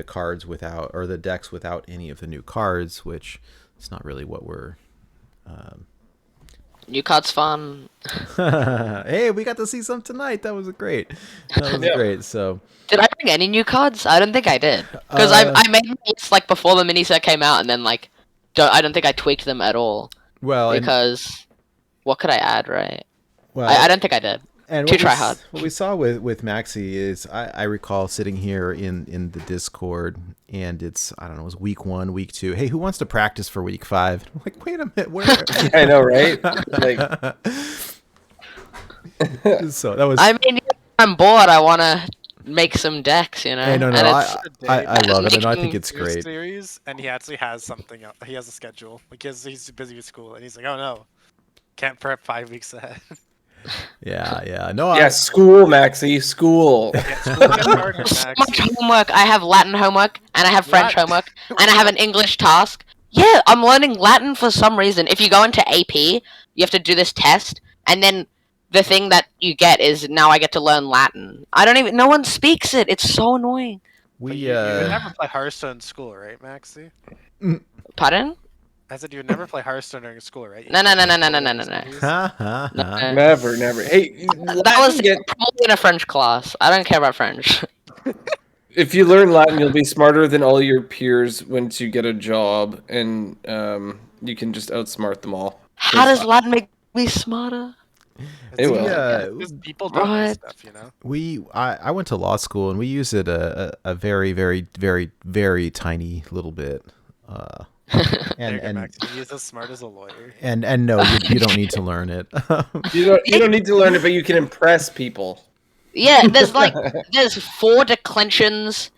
cards without, or the decks without any of the new cards, which it's not really what we're. New cards fun. Hey, we got to see some tonight. That was great. Great. So. Did I bring any new cards? I don't think I did. Because I made them like before the mini set came out, and then like, I don't think I tweaked them at all. Well, because what could I add, right? Well, I don't think I did. And too try hard. What we saw with Maxie is I recall sitting here in the Discord, and it's, I don't know, it was week 1, week 2. Hey, who wants to practice for week 5? I'm like, wait a minute, where? I know, right? Like, so that was. I mean, if I'm bored, I want to make some decks, Hey, no, And I love it, and I think it's New great. Series, and he actually has something else. He has a schedule. Like he's busy with school, and he's like, oh no, can't prep 5 weeks ahead. Yeah. No, yeah, school, Maxie, school. so much homework. I have Latin homework, and I have French homework, and I have an English task. Yeah, I'm learning Latin for some reason. If you go into AP, you have to do this test, and then the thing that you get is now I get to learn Latin. No one speaks it. It's so annoying. But We you would never play Hearthstone in school, right, Maxi? Pardon? I said you would never play Hearthstone during school, right? You No, no, play no, no, school no, no, during no, no. studies? ha ha No, ha. Never, never. Hey, That was Latin probably in a French class. I don't care about French. if you learn Latin, you'll be smarter than all your peers once you get a job, and you can just outsmart them all. How does Latin make me smarter? It will. Because people don't know Right. stuff, you know? I went to law school and we use it a very, very, very, very tiny little bit. And Max, he's as smart as a lawyer. and no, you don't need to learn it. You don't need to learn it, but you can impress people. Yeah, there's 4 declensions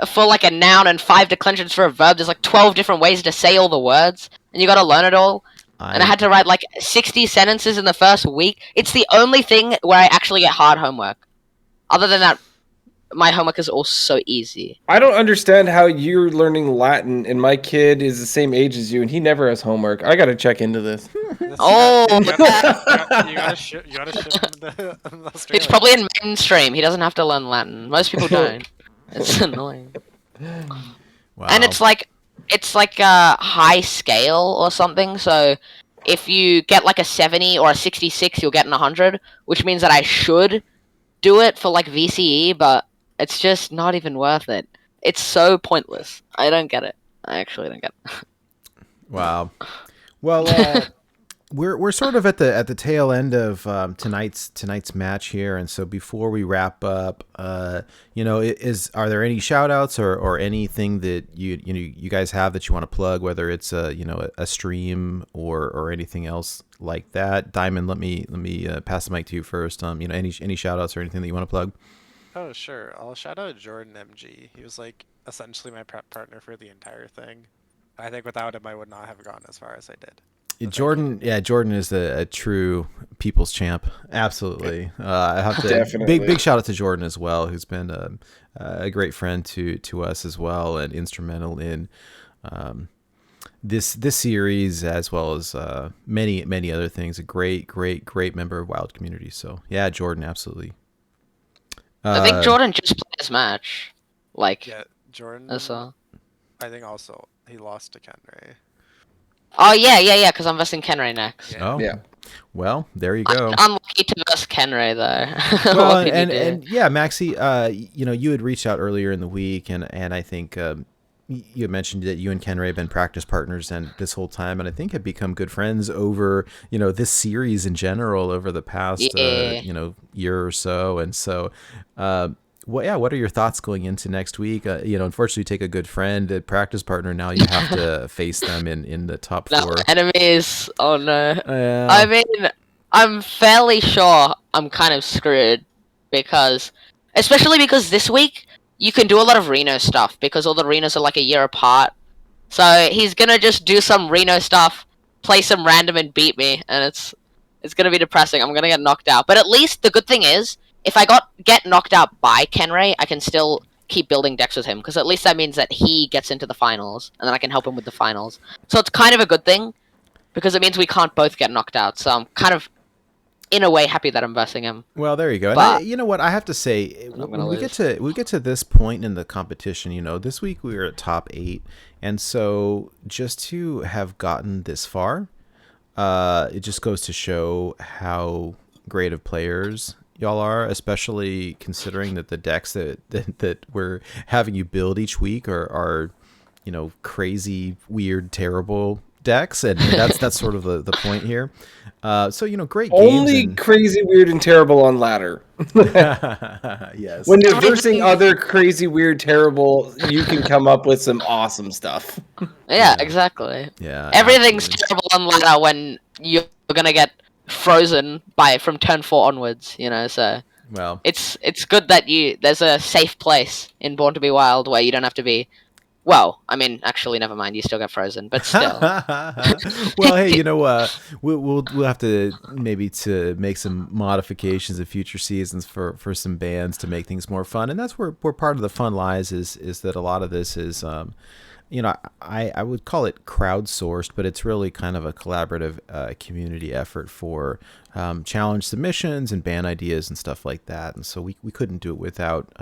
for like a noun and 5 declensions for a verb. There's like 12 different ways to say all the words, and you gotta learn it all. And I had to write like 60 sentences in the first week. It's the only thing where I actually get hard homework. Other than that, my homework is all so easy. I don't understand how you're learning Latin, and my kid is the same age as you, and he never has homework. I gotta check into this. Oh, you gotta ship him to Australia. He's probably in mainstream. He doesn't have to learn Latin. Most people don't. It's annoying. Wow. And it's like a high scale or something. So if you get like a 70 or a 66, you'll get an 100, which means that I should do it for like VCE, but it's just not even worth it. It's so pointless. I don't get it. I actually don't get it. Wow. Well, we're sort of at the tail end of tonight's match here, and so before we wrap up, are there any shout outs or anything that you guys have that you want to plug, whether it's a stream or anything else like that? Diamond, let me pass the mic to you first. Any shout outs or anything that you want to plug? Oh, sure. I'll shout out Jordan MG. He was like essentially my prep partner for the entire thing. I think without him, I would not have gone as far as I did. Jordan is a true people's champ. Absolutely. I have to Definitely. big shout out to Jordan as well, who's been a great friend to us as well and instrumental in this series as well as many other things. A great member of Wild community. So yeah, Jordan, absolutely. I think Jordan just played his match. Yeah, Jordan. I saw. I think also he lost to Kenray. Oh yeah, because I'm versing Kenray next. Oh Yeah. Well, there you go. Unlucky to verse Kenray though. Well, What could you do? and yeah, Maxie, you had reached out earlier in the week, and I think you had mentioned that you and Kenray have been practice partners and this whole time, and I think have become good friends over this series in general over the past year or so, and so. What are your thoughts going into next week? Unfortunately, you take a good friend, a practice partner. Now you have to face them in the top 4. No, enemies. Oh no. Yeah. I mean, I'm fairly sure I'm kind of screwed especially because this week you can do a lot of Reno stuff because all the Renos are like a year apart. So he's gonna just do some Reno stuff, play some random and beat me, and it's gonna be depressing. I'm gonna get knocked out. But at least the good thing is, if I get knocked out by Kenray, I can still keep building decks with him, because at least that means that he gets into the finals, and then I can help him with the finals. So it's kind of a good thing, because it means we can't both get knocked out. So I'm kind of, in a way, happy that I'm versing him. Well, there you go. But, and you know what? I have to say, I'm when gonna we get to this point in the competition, this week we were at top 8, and so just to have gotten this far, it just goes to show how great of players y'all are, especially considering that the decks that we're having you build each week are crazy, weird, terrible decks, and that's sort of the point here. So great games. Only crazy, weird, and terrible on ladder. Yes. When you're versing other crazy, weird, terrible, you can come up with some awesome stuff. Yeah, exactly. Yeah. Everything's absolutely. terrible on ladder when you're gonna get frozen from turn 4 onwards, so Well, it's good that there's a safe place in Born to be Wild where you don't have to be Well, I mean, actually, never mind. You still get frozen, but still. Well, hey, we'll have to maybe to make some modifications in future seasons for some bands to make things more fun, and that's where part of the fun lies. Is that a lot of this is I would call it crowdsourced, but it's really kind of a collaborative community effort for challenge submissions and band ideas and stuff like that. And so we couldn't do it without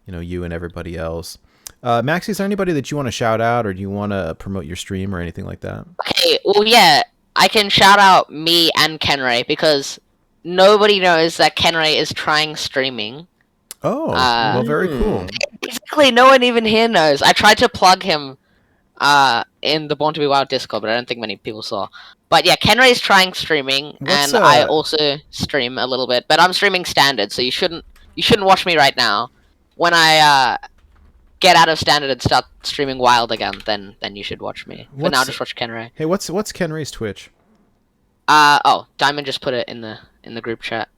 you and everybody else. Maxie, is there anybody that you want to shout out, or do you want to promote your stream or anything like that? Okay, well, yeah, I can shout out me and Kenray because nobody knows that Kenray is trying streaming. Oh, well, very cool. Exactly, no one even here knows. I tried to plug him in the Born to Be Wild Discord, but I don't think many people saw. But yeah, Kenray is trying streaming, and I also stream a little bit, but I'm streaming standard, so you shouldn't watch me right now. When I get out of standard and start streaming wild again, then you should watch me. But now just watch Kenray. Hey, what's Kenray's Twitch? Diamond just put it in the group chat.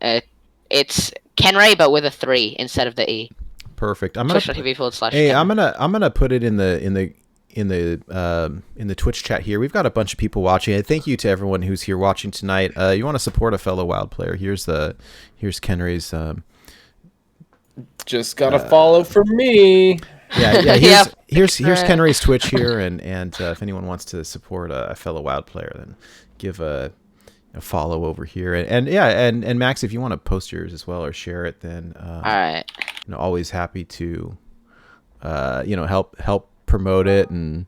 It's Kenray, but with a 3 instead of the E. Perfect. Twitch.tv/. I'm gonna put it in the Twitch chat here. We've got a bunch of people watching. And thank you to everyone who's here watching tonight. You want to support a fellow wild player? Here's Kenray's. Just gotta follow for me. Yeah. Here's Kenray's Twitch here, and if anyone wants to support a fellow wild player, then give a follow over here. And Max, if you want to post yours as well or share it, then all right. Always happy to help promote it. And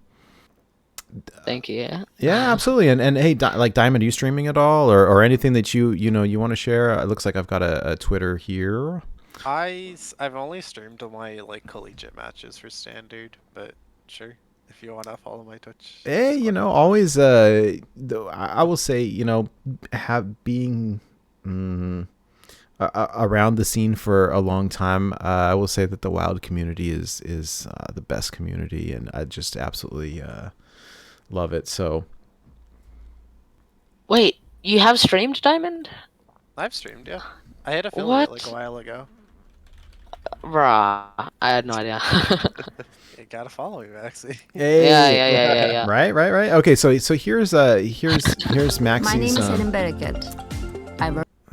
thank you. Yeah, absolutely. And hey, Diamond, are you streaming at all, or anything that you want to share? It looks like I've got a Twitter here. I've only streamed on my collegiate matches for standard, but sure, if you want to follow my Twitch. Hey, always I will say, being around the scene for a long time, I will say that the wild community is the best community, and I just absolutely love it. So wait, you have streamed, Diamond? I've streamed, yeah. I had a affiliate a while ago. Bruh, I had no idea. You gotta follow me, Maxie. Hey. Yeah. Right. Okay, so here's Maxie's. My name is Helen Bereket.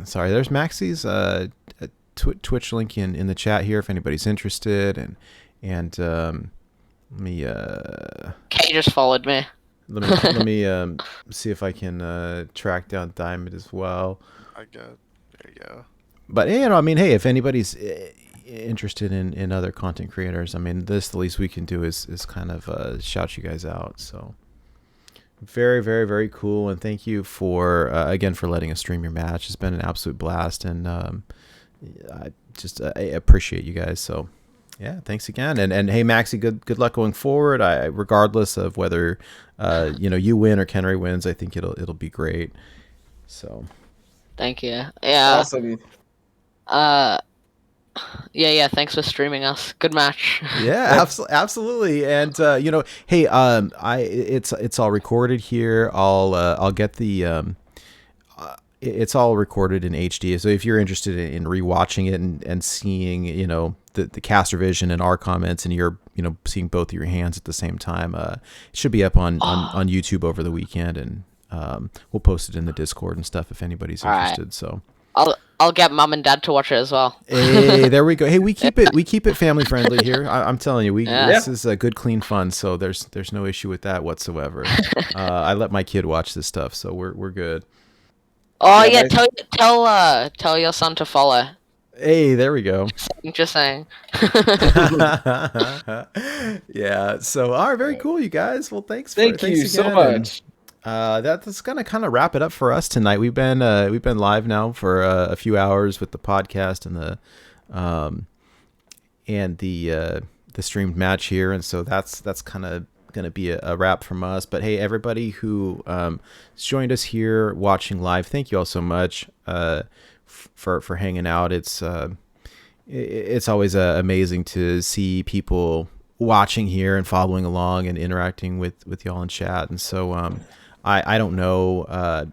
Sorry, there's Maxie's Twitch link in the chat here if anybody's interested, and let me. Kay just followed me. Let me see if I can track down Diamond as well. There you go. But hey, if anybody's interested in other content creators, the least we can do is kind of shout you guys out. So very, very, very cool, and thank you for again for letting us stream your match. It's been an absolute blast, and I appreciate you guys. So yeah, thanks again, and hey, Maxie, good luck going forward. Regardless of whether you win or Kenray wins, I think it'll be great. So thank you. Yeah. Awesome. Yeah, thanks for streaming us. Good match. Yeah, absolutely. And hey, it's all recorded here. I'll get the it's all recorded in HD. So if you're interested in rewatching it and seeing, the caster vision and our comments, and you're, seeing both of your hands at the same time, it should be up on YouTube over the weekend, and we'll post it in the Discord and stuff if anybody's interested. Right. So I'll get mom and dad to watch it as well. Hey, there we go. Hey, we keep it family friendly here. I'm telling you, this is a good, clean fun. So there's no issue with that whatsoever. I let my kid watch this stuff, so we're good. Oh yeah, tell your son to follow. Hey, there we go. Just saying. Yeah. So all right, very cool, you guys. Well, thanks you so much. That's gonna kind of wrap it up for us tonight. We've been live now for a few hours with the podcast and the streamed match here, and so that's kind of gonna be a wrap from us. But hey, everybody who joined us here watching live, thank you all so much for hanging out. It's always amazing to see people watching here and following along and interacting with y'all in chat, and so I don't know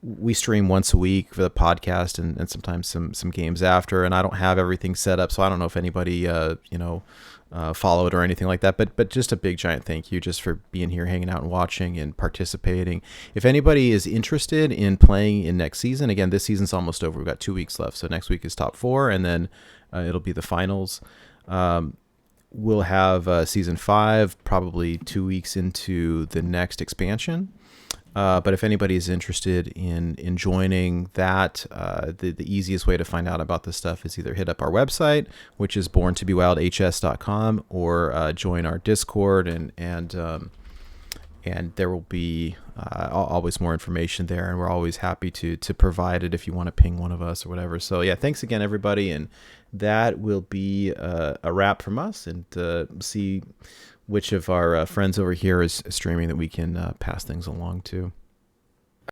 we stream once a week for the podcast and sometimes some games after, and I don't have everything set up, so I don't know if anybody followed or anything like that, but just a big giant thank you just for being here, hanging out and watching and participating. If anybody is interested in playing in next season, again, this season's almost over. We've got 2 weeks left, so next week is top 4, and then it'll be the finals. We'll have season 5 probably 2 weeks into the next expansion. But if anybody is interested in joining that, the easiest way to find out about this stuff is either hit up our website, which is borntobewildhs.com, or join our Discord, and there will be always more information there, and we're always happy to provide it if you want to ping one of us or whatever. So yeah, thanks again, everybody, and that will be a wrap from us, and see which of our friends over here is streaming that we can pass things along to.